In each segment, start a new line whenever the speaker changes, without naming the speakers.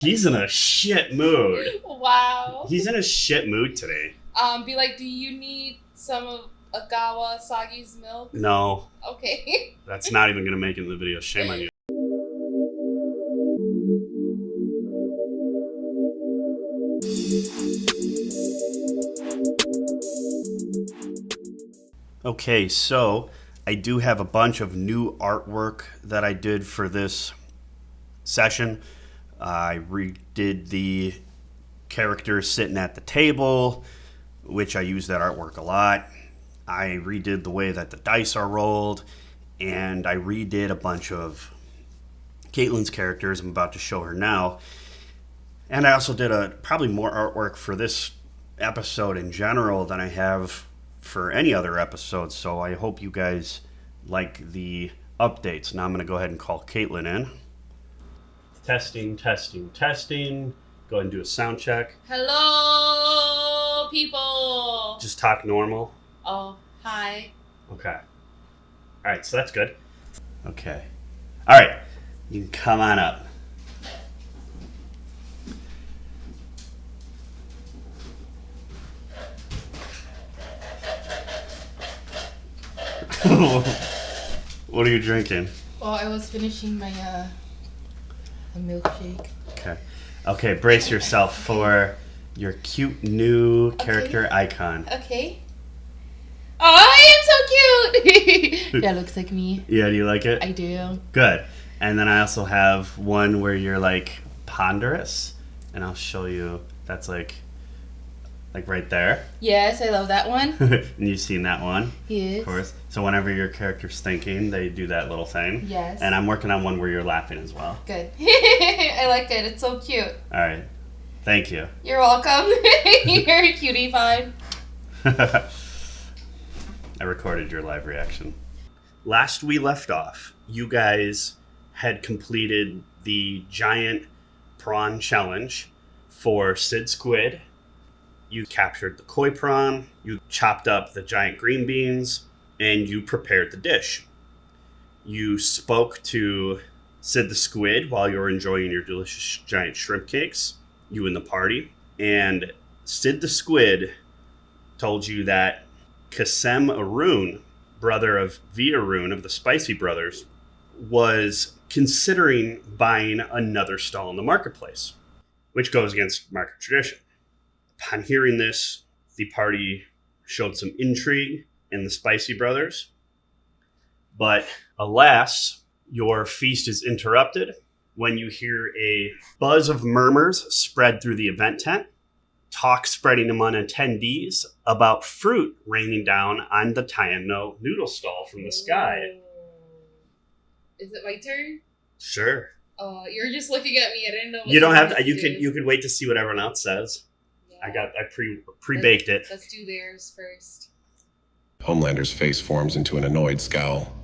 He's in a shit mood.
Wow.
He's in a shit mood today.
Be like, do you need some of Igawa Asagi's milk?
No.
Okay.
That's not even going to make it in the video. Shame on you. Okay, so I do have a bunch of new artwork that I did for this session. I redid the character sitting at the table, which I use that artwork a lot. I redid the way that the dice are rolled, and I redid a bunch of Kaitlyn's characters. I'm about to show her now. And I also did probably more artwork for this episode in general than I have for any other episode, so I hope you guys like the updates. Now I'm going to go ahead and call Kaitlyn in. Testing. Go ahead and do a sound check.
Hello, people.
Just talk normal.
Oh, hi.
Okay. All right, so that's good. Okay. All right, you can come on up. What are you drinking?
Oh, I was finishing my a milkshake.
Okay, brace yourself for your cute new character icon.
Okay. Oh, I am so cute! That looks like me.
Yeah, do you like it?
I do.
Good. And then I also have one where you're like ponderous, and I'll show you. That's like right there.
Yes, I love that one.
And you've seen that one?
Yes.
Of course. So whenever your character's thinking, they do that little thing.
Yes.
And I'm working on one where you're laughing as well.
Good. I like it. It's so cute.
All right. Thank you.
You're welcome. You're a cutie pie.
I recorded your live reaction. Last we left off, you guys had completed the giant prawn challenge for Sid Squid. You captured the koi prawn, you chopped up the giant green beans, and you prepared the dish. You spoke to Sid the Squid while you were enjoying your delicious giant shrimp cakes, you and the party. And Sid the Squid told you that Kasem Arun, brother of V Arun of the Spicy Brothers, was considering buying another stall in the marketplace, which goes against market tradition. Upon hearing this, the party showed some intrigue in the Spicy Brothers. But alas, your feast is interrupted when you hear a buzz of murmurs spread through the event tent, talk spreading among attendees about fruit raining down on the Taino noodle stall from the sky.
Is it my turn?
Sure.
You're just looking at me. I didn't know.
You don't have to. You could wait to see what everyone else says.
Yeah.
I pre-baked it.
Let's do theirs first.
Homelander's face forms into an annoyed scowl.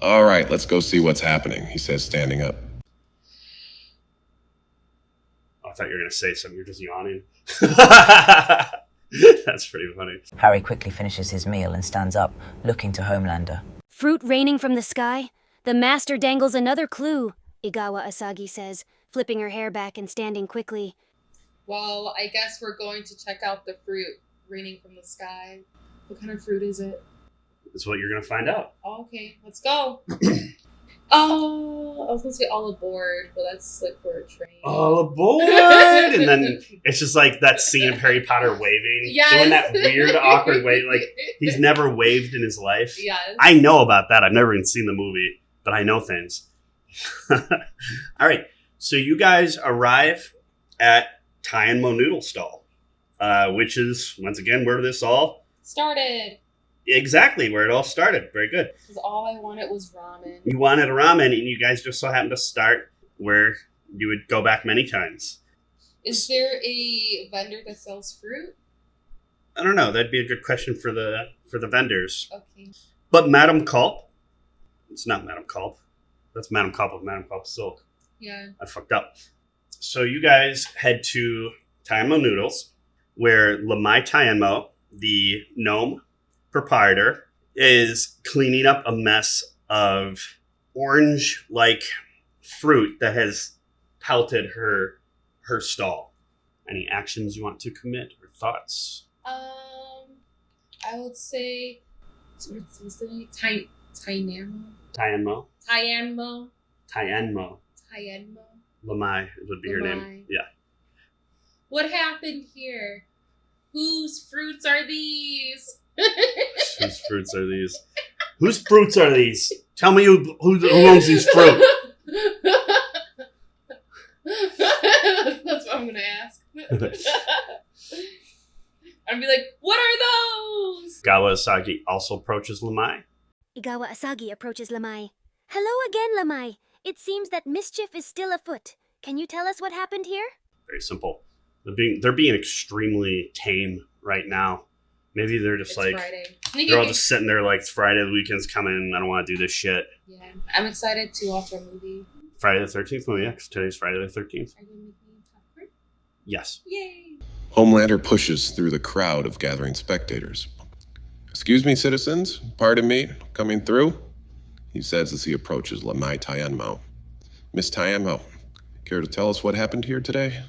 All right, let's go see what's happening, he says, standing up.
I thought you were going to say something. You're just yawning. That's pretty funny.
Harry quickly finishes his meal and stands up, looking to Homelander.
Fruit raining from the sky? The master dangles another clue, Igawa Asagi says, flipping her hair back and standing quickly.
Well, I guess we're going to check out the fruit raining from the sky. What kind of fruit is it?
That's what you're going to find out.
Oh, okay, let's go. Oh, I was going to say all aboard, but that's like for a train.
All aboard! And then it's just like that scene of Harry Potter waving.
Yes.
Doing that weird, awkward wave. Like, he's never waved in his life.
Yes.
I know about that. I've never even seen the movie, but I know things. All right, so you guys arrive at Taino Noodle Stall, which is, once again, where this all
started.
Exactly, where it all started. Very good.
Because all I wanted was ramen.
You wanted a ramen, and you guys just so happened to start where you would go back many times.
Is there a vendor that sells fruit?
I don't know. That'd be a good question for the vendors.
Okay.
But Madame Culp, it's not Madame Culp. That's Madame Culp of Madame Culp Silk.
Yeah.
I fucked up. So you guys head to Taino Noodles, where Lamai Taino, the gnome proprietor, is cleaning up a mess of orange-like fruit that has pelted her her stall. Any actions you want to commit or thoughts?
I would say, what's the name?
Tyanmo?
Tyanmo.
Lamai would be her name.
Lamai.
Yeah.
What happened here? Whose fruits are these?
Whose fruits are these? Whose fruits are these? Tell me who owns these fruit.
That's what I'm gonna ask. I'd be like, what are those?
Igawa Asagi also approaches Lamai.
Igawa Asagi approaches Lamai. Hello again, Lamai. It seems that mischief is still afoot. Can you tell us what happened here?
Very simple. They're being extremely tame right now. Maybe they're just
It's Friday.
they're all just sitting there like, it's Friday, the weekend's coming, I don't want to do this shit.
Yeah, I'm excited to watch our movie.
Friday the 13th? Oh yeah, 'cause today's Friday the 13th.
Are you gonna make me popcorn?
Yes.
Yay!
Homelander pushes through the crowd of gathering spectators. Excuse me, citizens. Pardon me. Coming through? He says as he approaches Lamai Tyanmo. Miss Tyanmo, care to tell us what happened here today?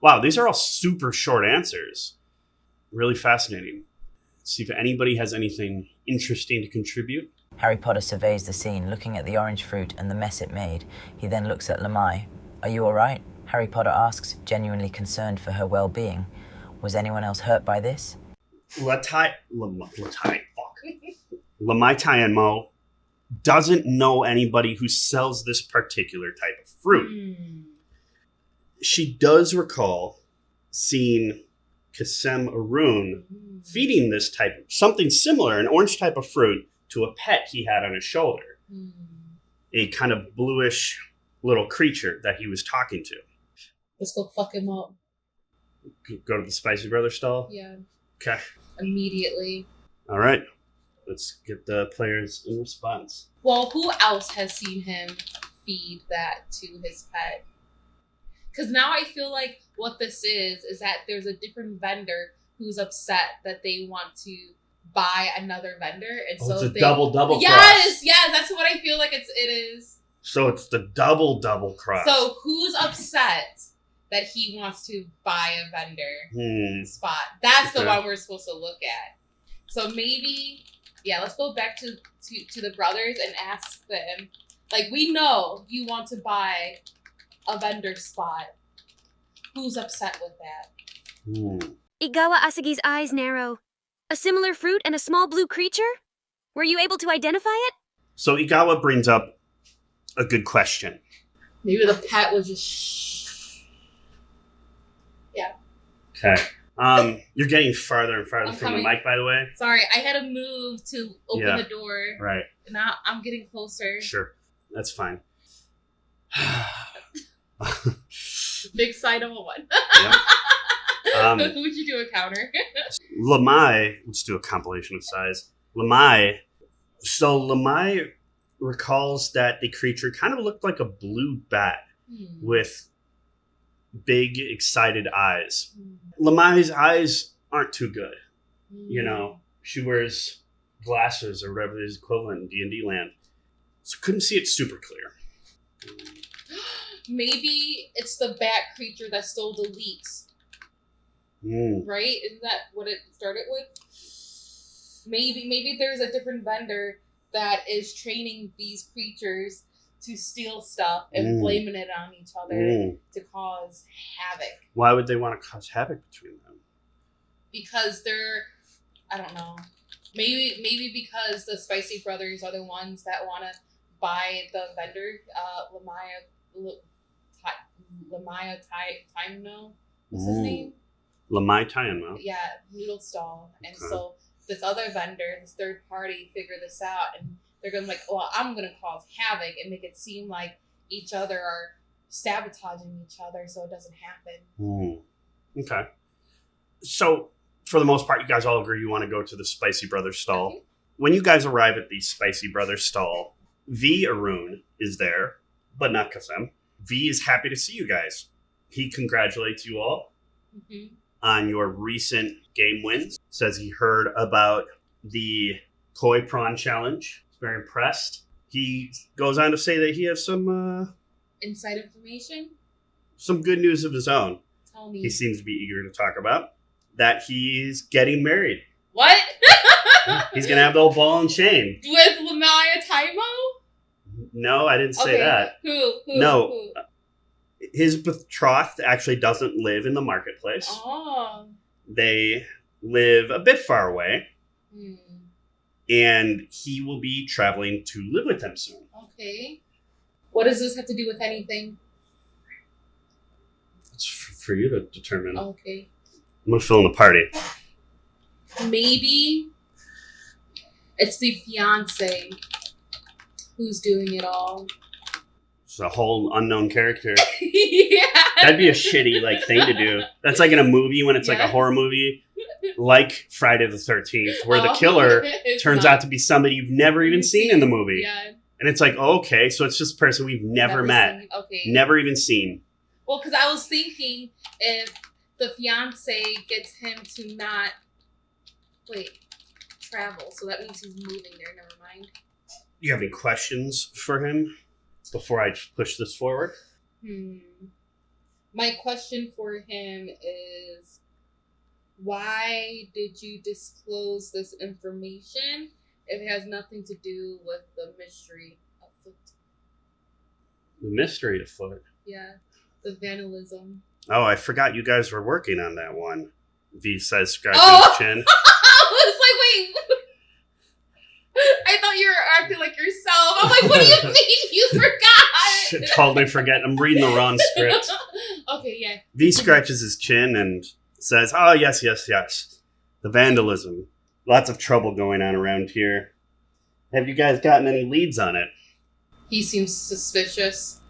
Wow, these are all super short answers. Really fascinating. See if anybody has anything interesting to contribute.
Harry Potter surveys the scene, looking at the orange fruit and the mess it made. He then looks at Lamai. Are you alright? Harry Potter asks, genuinely concerned for her well-being. Was anyone else hurt by this?
Lamai Tyanmo doesn't know anybody who sells this particular type of fruit. She does recall seeing Kasem Arun feeding this type of something similar, an orange type of fruit, to a pet he had on his shoulder. A kind of bluish little creature that he was talking to.
Let's go fuck him up.
Go to the Spicy Brothers stall?
Yeah.
Okay.
Immediately.
All right. Let's get the players in response.
Well, who else has seen him feed that to his pet? Because now I feel like what this is that there's a different vendor who's upset that they want to buy another vendor, and so
it's a double cross.
Yes, that's what I feel like it is.
So it's the double cross.
So who's upset that he wants to buy a vendor spot? That's the one we're supposed to look at. So maybe, let's go back to the brothers and ask them. Like, we know you want to buy a vendor spot. Who's upset with that?
Igawa Asagi's eyes narrow. A similar fruit and a small blue creature? Were you able to identify it?
So Igawa brings up a good question.
Maybe the pet was just Yeah.
Okay. You're getting farther and farther from
coming.
the mic, by the way.
Sorry, I had to move to open the door.
Right.
Now I'm getting closer.
Sure. That's fine.
Big side of a one. Would you do a counter?
Lamai, let's do a compilation of size. Lamai recalls that the creature kind of looked like a blue bat with big, excited eyes. Lamai's eyes aren't too good. You know, she wears glasses or whatever is equivalent in D&D land. So couldn't see it super clear.
Maybe it's the bat creature that stole the leeks. Right? Isn't that what it started with? Maybe there's a different vendor that is training these creatures to steal stuff and blaming it on each other to cause havoc.
Why would they want to cause havoc between them?
Because I don't know. Maybe because the Spicy Brothers are the ones that want to buy the vendor, Lamaya Taimno. What's his name?
Lamai Tyanmo.
Yeah, noodle stall. And so this other vendor, this third party, figure this out, and they're going to be like, well, I'm going to cause havoc and make it seem like each other are sabotaging each other so it doesn't happen.
Okay. So, for the most part, you guys all agree you want to go to the Spicy Brothers stall.
Okay.
When you guys arrive at the Spicy Brothers stall, V. Arun is there, but not Kasem. V is happy to see you guys. He congratulates you all on your recent game wins. Says he heard about the Koi Prawn Challenge. He's very impressed. He goes on to say that he has some
inside information?
some good news of his own.
Tell me.
He seems to be eager to talk about that he's getting married.
What?
He's going to have the old ball and chain.
With Lamaya Taimo?
No, I didn't say that.
Who?
No.
Who?
His betrothed actually doesn't live in the marketplace.
Oh.
They live a bit far away. And he will be traveling to live with them soon.
Okay. What does this have to do with anything?
It's for you to determine.
Okay.
I'm going to fill in the party.
Maybe it's the fiance who's doing it all.
It's a whole unknown character.
Yeah.
That'd be a shitty thing to do. That's like in a movie when it's like a horror movie, like Friday the 13th, where the killer turns out to be somebody you've never even seen in the movie.
Yeah.
And it's like, oh, okay, so it's just a person we've never met.
Seen. Okay.
Never even seen.
Well, because I was thinking if the fiance gets him to not travel, so that means he's moving there. Never mind.
You have any questions for him before I push this forward?
My question for him is, why did you disclose this information if it has nothing to do with the mystery afoot?
The mystery afoot?
Yeah, the vandalism.
Oh, I forgot you guys were working on that one. V says, scratching his chin.
I was like, wait. I thought you were acting like yourself. I'm like, what do you mean you forgot?
Totally forget. I'm reading the wrong script.
Okay, yeah.
V scratches his chin and says, oh, yes. The vandalism. Lots of trouble going on around here. Have you guys gotten any leads on it?
He seems suspicious.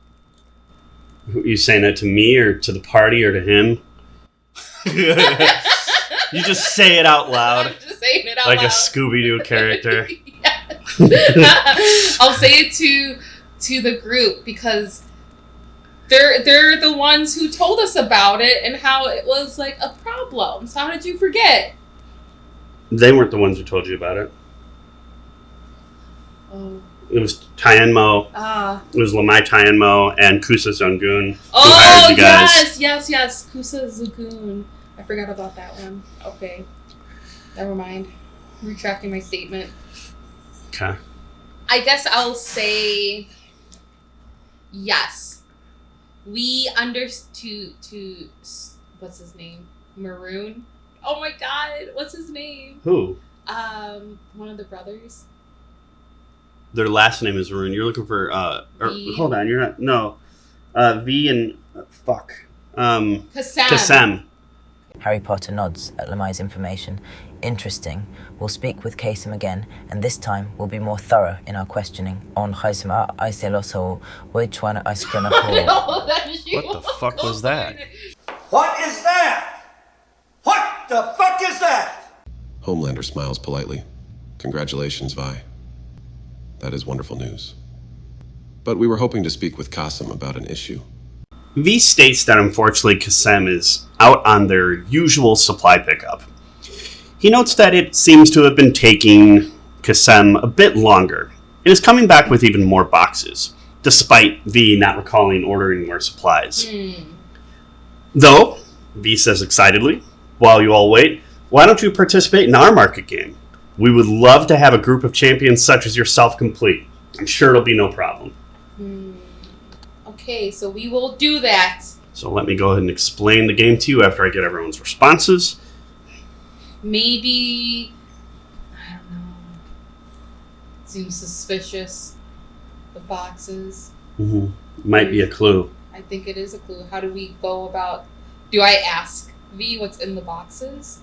You saying that to me or to the party or to him? You just say it out loud.
I'm just saying it out
like
loud.
A Scooby-Doo character.
I'll say it to the group because they're the ones who told us about it and how it was like a problem. So how did you forget?
They weren't the ones who told you about it.
Oh.
It was Tianmo. It was Lamai Tianmo and Kusa Zongun who hired you guys.
Yes. Kusa Zagoon. I forgot about that one. Okay. Never mind. I'm retracting my statement.
Okay.
I guess I'll say yes. We understood to what's his name? Maroon? Oh my god, what's his name?
Who?
One of the brothers.
Their last name is Maroon. You're looking for hold on, you're not V and Kasem.
Harry Potter nods at Lamai's information. Interesting. We'll speak with Kasem again, and this time we'll be more thorough in our questioning. On Khaisma Aiseloso, which one is gonna fall?
What the fuck was that?
What is that? What the fuck is that?
Homelander smiles politely. Congratulations, Vi. That is wonderful news. But we were hoping to speak with Kasem about an issue.
V states that unfortunately Kasem is out on their usual supply pickup. He notes that it seems to have been taking Kasem a bit longer and is coming back with even more boxes, despite V not recalling ordering more supplies. Though, V says excitedly, while you all wait, why don't you participate in our market game? We would love to have a group of champions such as yourself complete. I'm sure it'll be no problem.
Okay, so we will do that.
So let me go ahead and explain the game to you after I get everyone's responses.
Maybe, I don't know. Seems suspicious. The boxes.
Might be a clue.
I think it is a clue. How do we go about... Do I ask V what's in the boxes?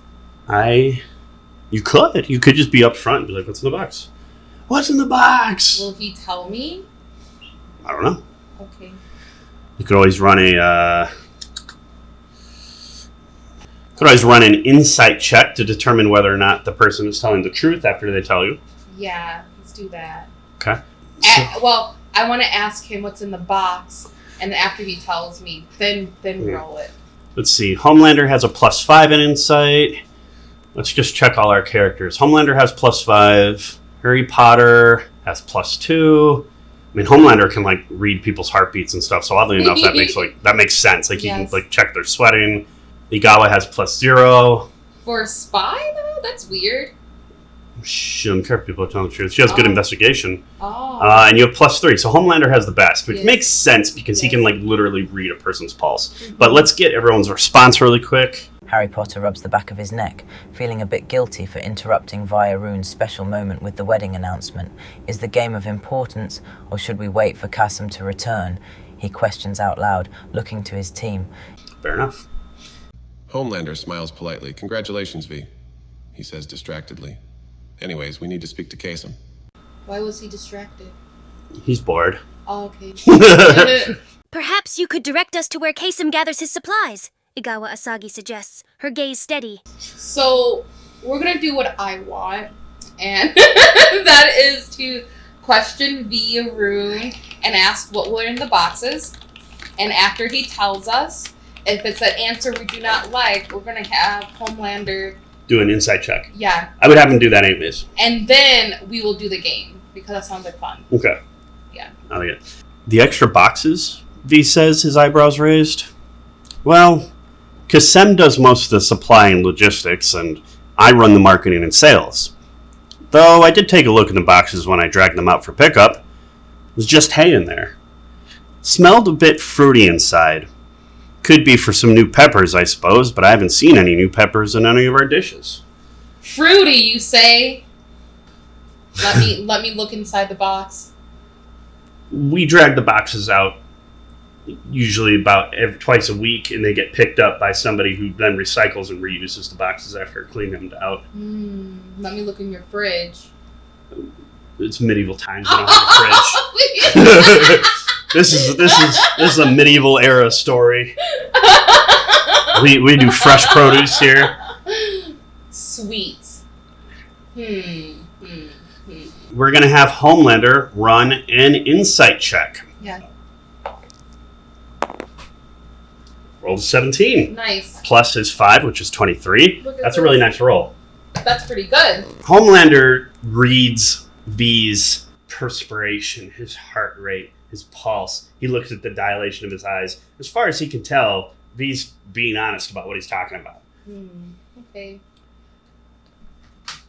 You could. You could just be up front and be like, what's in the box? What's in the box?
Will he tell me?
I don't know.
Okay.
You could always run an insight check to determine whether or not the person is telling the truth after they tell you.
Yeah, let's do that.
Okay.
Well, I want to ask him what's in the box, and after he tells me, then roll it.
Let's see. Homelander has a +5 in insight. Let's just check all our characters. Homelander has +5. Harry Potter has +2. I mean, Homelander can like read people's heartbeats and stuff. So oddly enough, that makes sense. Like he
Yes.
can like check their sweating. Igawa has +0.
For a spy though, that's weird.
She doesn't care if people are telling the truth. She has good investigation.
Oh.
And you have +3. So Homelander has the best, which
Yes.
makes sense because he
Yes.
can like literally read a person's pulse. But let's get everyone's response really quick.
Harry Potter rubs the back of his neck, feeling a bit guilty for interrupting Via Rune's special moment with the wedding announcement. Is the game of importance, or should we wait for Kasim to return? He questions out loud, looking to his team.
Fair enough.
Homelander smiles politely. Congratulations, V, he says distractedly. Anyways, we need to speak to Kasem.
Why was he distracted?
He's bored.
Oh, okay.
Perhaps you could direct us to where Kasim gathers his supplies, Igawa Asagi suggests, her gaze steady.
So, we're gonna do what I want, and that is to question via Rune and ask what were in the boxes. And after he tells us, if it's an answer we do not like, we're gonna have Homelander.
Do an insight check.
Yeah.
I would have him do that anyways.
And then we will do the game, because that sounds like fun.
Okay.
Yeah.
I like it. The extra boxes, V says, his eyebrows raised. Well, Kasem does most of the supply and logistics, and I run the marketing and sales. Though I did take a look in the boxes when I dragged them out for pickup. It was just hay in there. Smelled a bit fruity inside. Could be for some new peppers, I suppose, but I haven't seen any new peppers in any of our dishes.
Fruity, you say? Let me look inside the box.
We drag the boxes out usually about twice a week, and they get picked up by somebody who then recycles and reuses the boxes after cleaning them out.
Let me look in your fridge.
It's medieval times. We don't have a fridge. This is a medieval era story. We do fresh produce here.
Sweet.
We're gonna have Homelander run an insight check.
Yeah.
Rolled a 17.
Nice.
Plus his 5, which is 23.
Look at
That's a
this.
really nice roll.
That's pretty good.
Homelander reads V's perspiration, his heart rate, his pulse. He looks at the dilation of his eyes. As far as he can tell, V's being honest about what he's talking about.
Okay.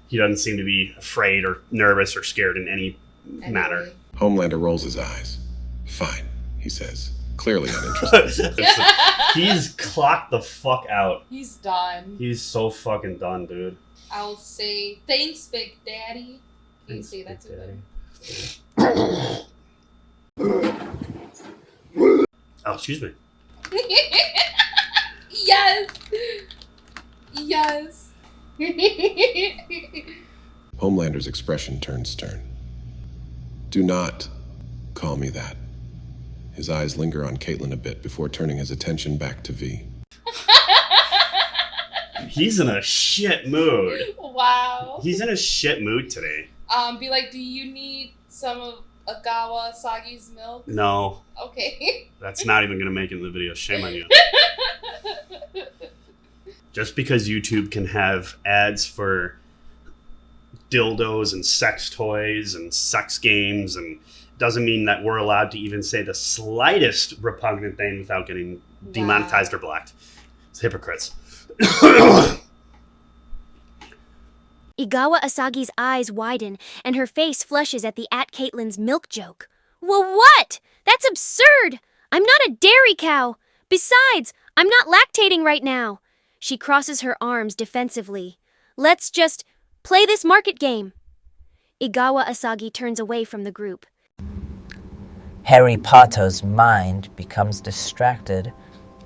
He doesn't seem to be afraid or nervous or scared in any manner.
Homelander rolls his eyes. Fine, he says, clearly uninterested.
He's clocked the fuck out.
He's done.
He's so fucking done, dude.
I'll say, thanks, Big Daddy. Can you say that to him?
Oh, excuse me.
Yes! Yes!
Homelander's expression turns stern. Do not call me that. His eyes linger on Kaitlyn a bit before turning his attention back to V.
He's in a shit mood.
Wow.
He's in a shit mood today.
Be like, do you need some of Igawa Asagi's milk?
No.
Okay.
That's not even going to make it in the video. Shame on you. Just because YouTube can have ads for dildos and sex toys and sex games and doesn't mean that we're allowed to even say the slightest repugnant thing without getting demonetized or blocked. It's hypocrites.
Igawa Asagi's eyes widen, and her face flushes at the Kaitlyn's milk joke. Well, what? That's absurd! I'm not a dairy cow! Besides, I'm not lactating right now. She crosses her arms defensively. Let's just play this market game. Igawa Asagi turns away from the group.
Harry Potter's mind becomes distracted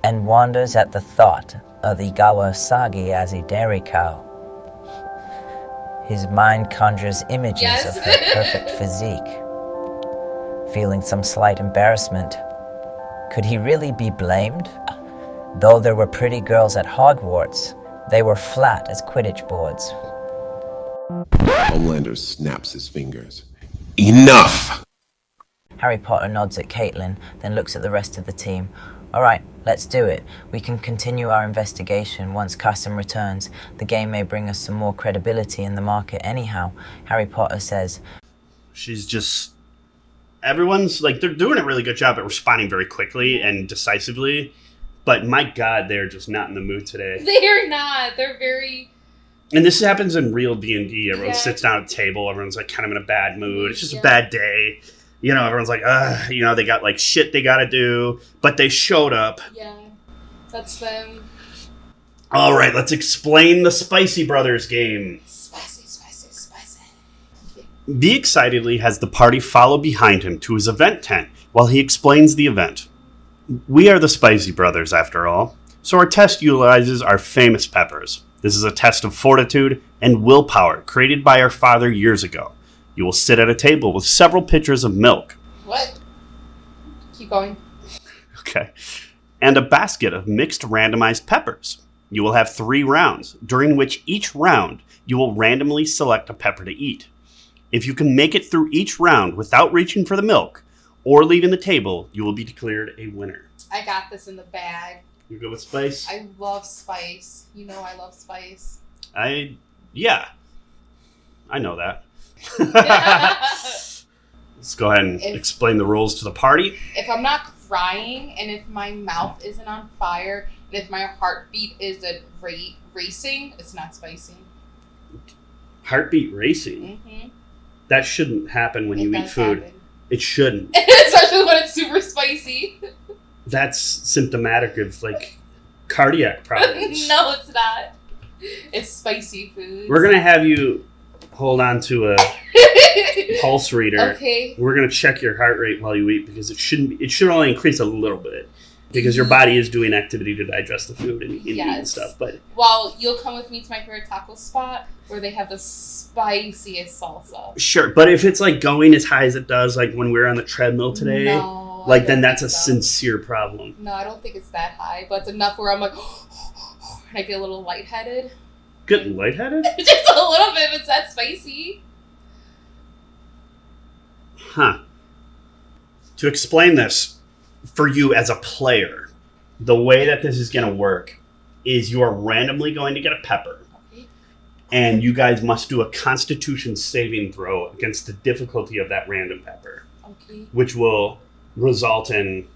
and wanders at the thought of Igawa Asagi as a dairy cow. His mind conjures images of her perfect physique. Feeling some slight embarrassment. Could he really be blamed? Though there were pretty girls at Hogwarts, they were flat as Quidditch boards.
Homelander snaps his fingers. Enough!
Harry Potter nods at Kaitlyn, then looks at the rest of the team. Alright, let's do it. We can continue our investigation once Kasim returns. The game may bring us some more credibility in the market anyhow. Harry Potter says,
She's just everyone's like, they're doing a really good job at responding very quickly and decisively. But my God, they're just not in the mood today.
They're not. They're very...
And this happens in real D&D. Everyone
Yeah.
sits down at the table. Everyone's like kind of in a bad mood. It's just a bad day. You know, everyone's like, you know, they got like shit they got to do. But they showed up.
Yeah. That's them.
All right, let's explain the Spicy Brothers game.
Spicy.
V excitedly has the party follow behind him to his event tent while he explains the event. We are the Spicy Brothers, after all, so our test utilizes our famous peppers. This is a test of fortitude and willpower created by our father years ago. You will sit at a table with several pitchers of milk.
What? Keep going.
Okay. And a basket of mixed randomized peppers. You will have 3 rounds, during which each round you will randomly select a pepper to eat. If you can make it through each round without reaching for the milk or leaving the table, you will be declared a winner.
I got this in the bag.
You go with spice?
I love spice. You know I love spice.
Yeah. I know that. Let's go ahead and explain the rules to the party.
If I'm not crying, and if my mouth isn't on fire, and if my heartbeat isn't racing, it's not spicy.
Heartbeat racing?
Mm-hmm.
That shouldn't happen when you eat food.
Happen.
It shouldn't.
Especially when it's super spicy.
That's symptomatic of, like, cardiac problems.
No, it's not. It's spicy food.
We're going to have you hold on to a pulse reader.
Okay.
We're going to check your heart rate while you eat because it should only increase a little bit because your body is doing activity to digest the food and eat and stuff. But
well, you'll come with me to my favorite taco spot where they have the spiciest salsa.
Sure, but if it's like going as high as it does, like when we were on the treadmill today,
no,
like then that's a sincere problem.
No, I don't think it's that high, but it's enough where I'm like, and I get a little lightheaded.
Get lightheaded?
Just a little bit if it's that spicy.
Huh. To explain this for you as a player, the way that this is going to work is you are randomly going to get a pepper. Okay. And you guys must do a Constitution saving throw against the difficulty of that random pepper.
Okay.
Which will result in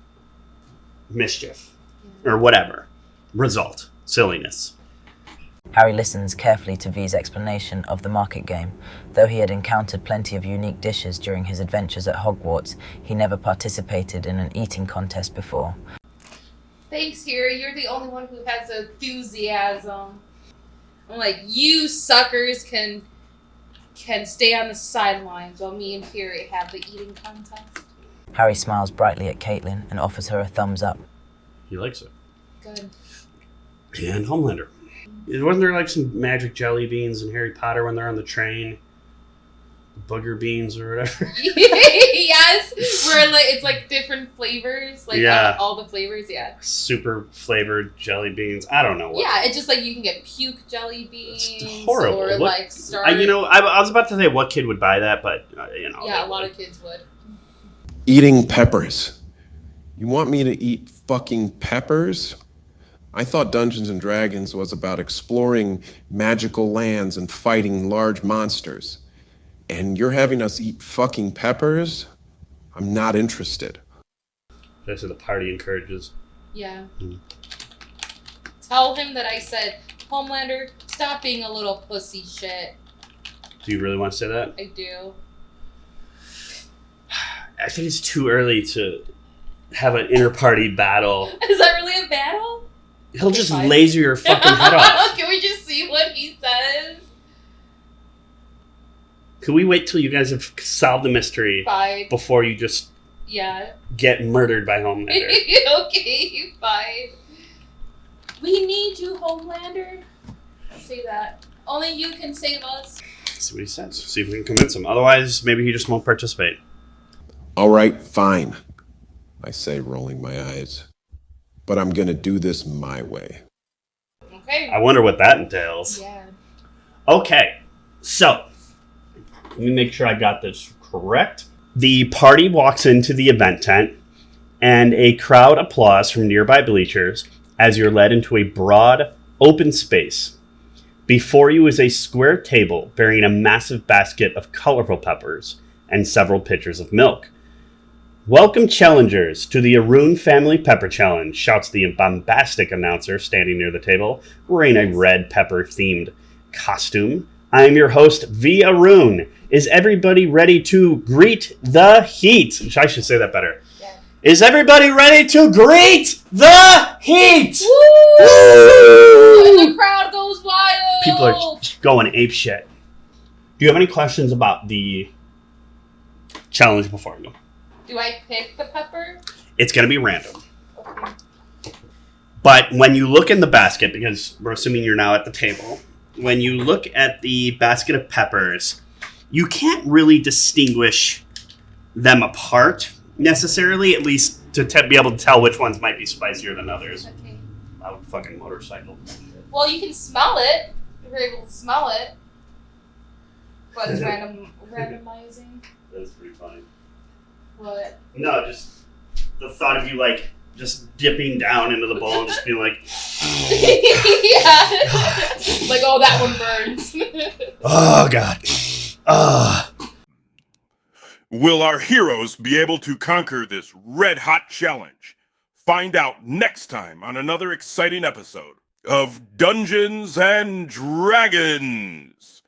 mischief. Or whatever. Result. Silliness.
Harry listens carefully to V's explanation of the market game. Though he had encountered plenty of unique dishes during his adventures at Hogwarts, he never participated in an eating contest before.
Thanks, Harry. You're the only one who has enthusiasm. I'm like, you suckers can stay on the sidelines while me and Harry have the eating contest.
Harry smiles brightly at Kaitlyn and offers her a thumbs up.
He likes it.
Good.
And Homelander. Wasn't there like some magic jelly beans in Harry Potter when they're on the train? Booger beans or whatever.
Yes, where like it's like different flavors, like all the flavors. Yeah.
Super flavored jelly beans. I don't know what.
Yeah, it's just like you can get puke jelly beans.
It's horrible.
Or
what,
like star.
I was about to say what kid would buy that, but
Yeah, a lot of kids would.
Eating peppers. You want me to eat fucking peppers? I thought Dungeons and Dragons was about exploring magical lands and fighting large monsters. And you're having us eat fucking peppers? I'm not interested.
That's what the party encourages.
Yeah. Tell him that I said, Homelander, stop being a little pussy shit.
Do you really want to say that?
I do.
I think it's too early to have an inter-party battle.
Is that really a battle?
He'll just laser your fucking head off.
Can we just see what he says?
Can we wait till you guys have solved the mystery before you just get murdered by Homelander?
Okay, fine. We need you, Homelander. Say that. Only you can save us.
See what he says. See if we can convince him. Otherwise, maybe he just won't participate.
All right, fine, I say, rolling my eyes. But I'm gonna do this my way.
Okay.
I wonder what that entails.
Yeah.
Okay, so let me make sure I got this correct. The party walks into the event tent, and a crowd applauds from nearby bleachers as you're led into a broad, open space. Before you is a square table bearing a massive basket of colorful peppers and several pitchers of milk. Welcome, challengers, to the Arun Family Pepper Challenge, shouts the bombastic announcer standing near the table, wearing a red pepper-themed costume. I am your host, V. Arun. Is everybody ready to greet the heat? I should say that better.
Yeah.
Is everybody ready to greet the heat?
Woo!
Woo!
And the crowd goes wild.
People are going apeshit. Do you have any questions about the challenge before you?
Do I pick the pepper?
It's going to be random.
Okay.
But when you look in the basket, because we're assuming you're now at the table, when you look at the basket of peppers, you can't really distinguish them apart necessarily, at least to be able to tell which ones might be spicier than others.
Okay.
Loud fucking motorcycle.
Well, you can smell it. You're able to smell it. But it's randomizing.
That's pretty funny.
What?
No, just the thought of you, like, just dipping down into the bowl and just being like...
Yeah. Like, oh, that one burns.
Oh, God.
Will our heroes be able to conquer this red-hot challenge? Find out next time on another exciting episode of Dungeons and Dragons.